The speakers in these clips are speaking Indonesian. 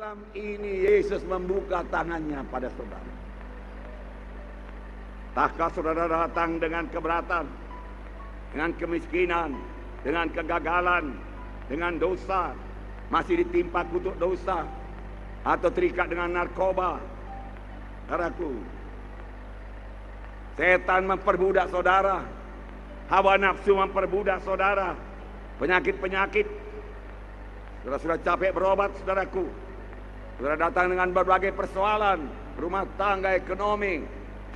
Malam ini Yesus membuka tangannya pada saudara. Tahkah saudara datang dengan keberatan, dengan kemiskinan, dengan kegagalan, dengan dosa, masih ditimpa kutuk dosa, atau terikat dengan narkoba? Saudaraku, setan memperbudak saudara, hawa nafsu memperbudak saudara, penyakit-penyakit. Saudara sudah capek berobat, saudaraku. Saudara datang dengan berbagai persoalan, rumah tangga, ekonomi,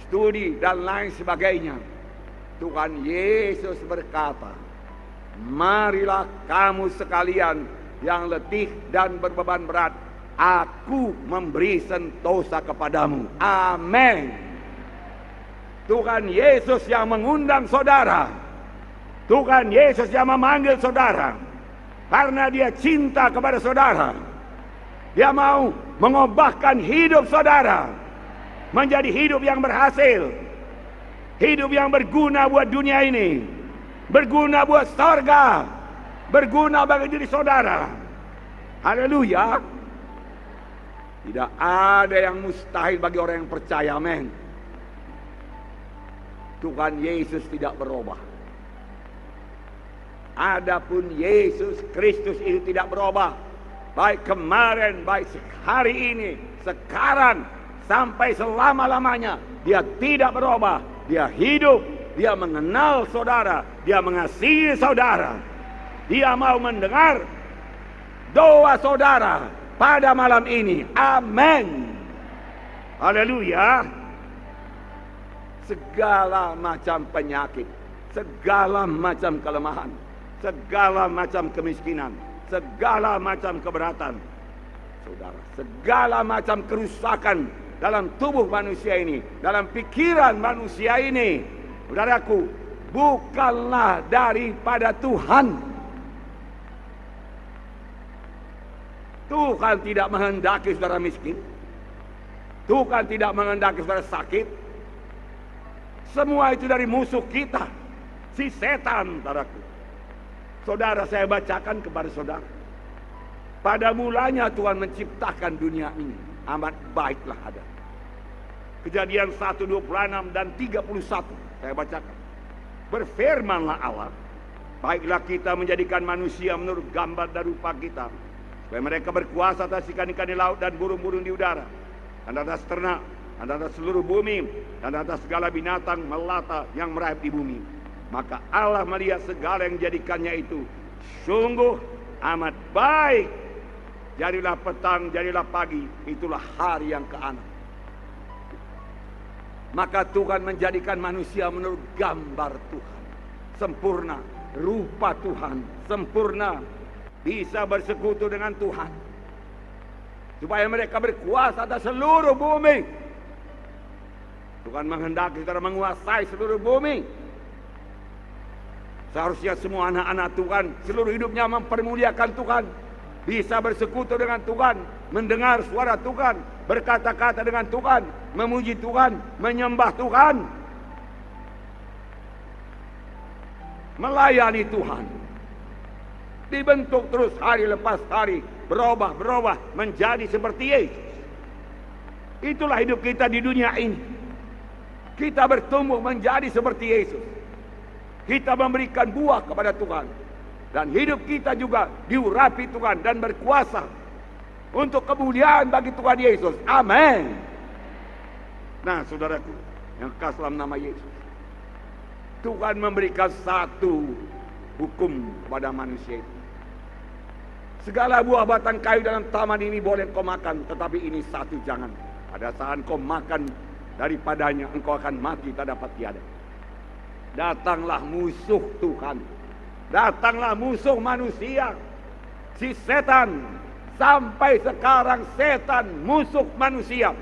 studi, dan lain sebagainya. Tuhan Yesus berkata, marilah kamu sekalian yang letih dan berbeban berat, aku memberi sentosa kepadamu. Amin. Tuhan Yesus yang mengundang saudara. Tuhan Yesus yang memanggil saudara. Karena dia cinta kepada saudara. Dia mau mengubahkan hidup saudara menjadi hidup yang berhasil, hidup yang berguna buat dunia ini, berguna buat surga, berguna bagi diri saudara. Haleluya. Tidak ada yang mustahil bagi orang yang percaya. Amin. Tuhan Yesus tidak berubah. Adapun Yesus Kristus itu tidak berubah, baik kemarin, baik hari ini, sekarang, sampai selama-lamanya. Dia tidak berubah. Dia hidup. Dia mengenal saudara. Dia mengasihi saudara. Dia mau mendengar doa saudara pada malam ini. Amin. Haleluya. Segala macam penyakit, segala macam kelemahan, segala macam kemiskinan, segala macam keberatan, saudara, segala macam kerusakan dalam tubuh manusia ini, dalam pikiran manusia ini, saudaraku, bukanlah daripada Tuhan. Tuhan tidak menghendaki saudara miskin. Tuhan tidak menghendaki saudara sakit. Semua itu dari musuh kita, si setan, saudaraku. Saudara, saya bacakan kepada saudara. Pada mulanya Tuhan menciptakan dunia ini. Amat baiklah ada. Kejadian 1:26 dan 31. Saya bacakan. Berfirmanlah Allah, baiklah kita menjadikan manusia menurut gambar dan rupa kita, supaya mereka berkuasa atas ikan-ikan di laut dan burung-burung di udara, dan atas ternak, dan atas seluruh bumi, dan atas segala binatang melata yang merayap di bumi. Maka Allah melihat segala yang dijadikannya itu sungguh amat baik. Jadilah petang, jadilah pagi, itulah hari yang ke-6. Maka Tuhan menjadikan manusia menurut gambar Tuhan, sempurna, rupa Tuhan, sempurna, bisa bersekutu dengan Tuhan, supaya mereka berkuasa atas seluruh bumi. Tuhan menghendaki saudara menguasai seluruh bumi. Seharusnya semua anak-anak Tuhan seluruh hidupnya mempermuliakan Tuhan, bisa bersekutu dengan Tuhan, mendengar suara Tuhan, berkata-kata dengan Tuhan, memuji Tuhan, menyembah Tuhan, melayani Tuhan. Dibentuk terus hari lepas hari, berubah menjadi seperti Yesus. Itulah hidup kita di dunia ini. Kita bertumbuh menjadi seperti Yesus. Kita memberikan buah kepada Tuhan, dan hidup kita juga diurapi Tuhan dan berkuasa untuk kemuliaan bagi Tuhan Yesus. Amin. Nah, saudaraku yang kasih dalam nama Yesus, Tuhan memberikan satu hukum kepada manusia itu. Segala buah batang kayu dalam taman ini boleh kau makan, tetapi ini satu jangan. Pada saat kau makan daripadanya, engkau akan mati tak dapat tiada. Datanglah musuh Tuhan, datanglah musuh manusia, si setan. Sampai sekarang setan musuh manusia,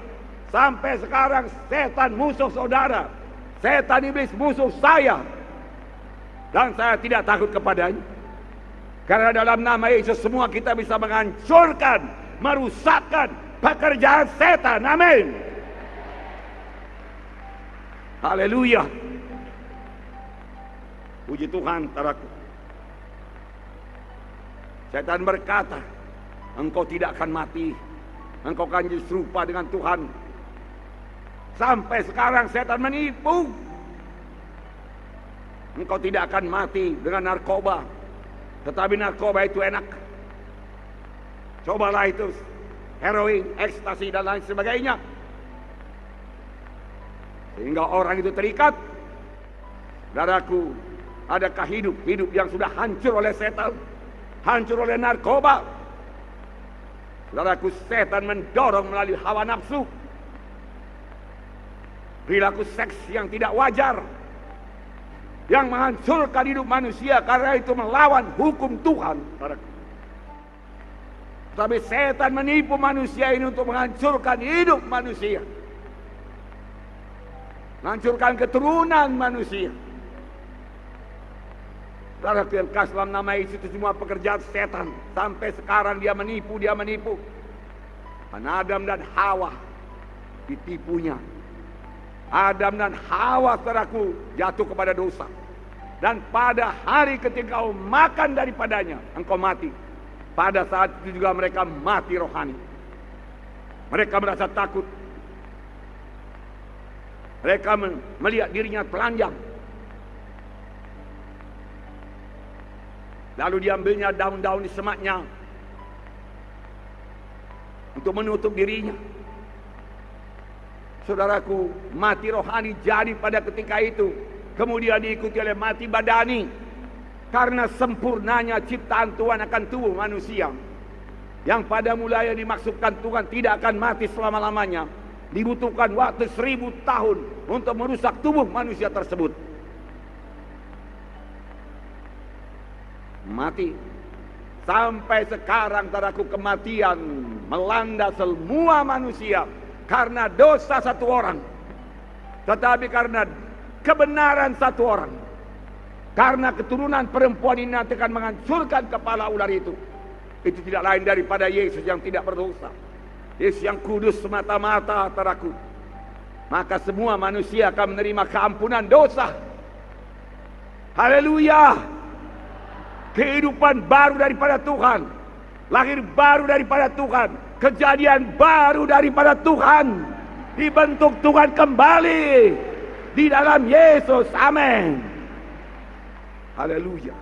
sampai sekarang setan musuh saudara, setan iblis musuh saya, dan saya tidak takut kepadanya. Karena dalam nama Yesus semua kita bisa menghancurkan, merusakkan pekerjaan setan. Amin. Haleluya. Puji Tuhan, saudaraku. Setan berkata, engkau tidak akan mati, engkau akan jadi serupa dengan Tuhan. Sampai sekarang setan menipu. Engkau tidak akan mati dengan narkoba, tetapi narkoba itu enak. Cobalah itu, heroin, ekstasi dan lain sebagainya, sehingga orang itu terikat. Saudaraku, adakah hidup yang sudah hancur oleh setan, hancur oleh narkoba? Saudaraku, setan mendorong melalui hawa nafsu, perilaku seks yang tidak wajar, yang menghancurkan hidup manusia karena itu melawan hukum Tuhan. Saudaraku, tapi setan menipu manusia ini untuk menghancurkan hidup manusia, menghancurkan keturunan manusia. Saudaraku yang kasih dalam nama Yesus, itu semua pekerjaan setan. Sampai sekarang dia menipu. Dan Adam dan Hawa ditipunya. Adam dan Hawa, saudaraku, jatuh kepada dosa. Dan pada hari ketika kau makan daripadanya, engkau mati. Pada saat itu juga mereka mati rohani. Mereka merasa takut. Mereka melihat dirinya telanjang. Lalu diambilnya daun-daun di semaknya untuk menutup dirinya. Saudaraku, mati rohani jadi pada ketika itu. Kemudian diikuti oleh mati badani. Karena sempurnanya ciptaan Tuhan akan tubuh manusia, yang pada mulanya dimaksudkan Tuhan tidak akan mati selama-lamanya. Dibutuhkan waktu 1000 tahun untuk merusak tubuh manusia tersebut. Mati. Sampai sekarang, saudaraku, kematian melanda semua manusia karena dosa satu orang. Tetapi karena kebenaran satu orang, karena keturunan perempuan ini nanti akan menghancurkan kepala ular itu. Itu tidak lain daripada Yesus yang tidak berdosa, Yesus yang kudus semata-mata, saudaraku. Maka semua manusia akan menerima keampunan dosa. Haleluya. Kehidupan baru daripada Tuhan, lahir baru daripada Tuhan, kejadian baru daripada Tuhan, dibentuk Tuhan kembali di dalam Yesus. Amin. Haleluya.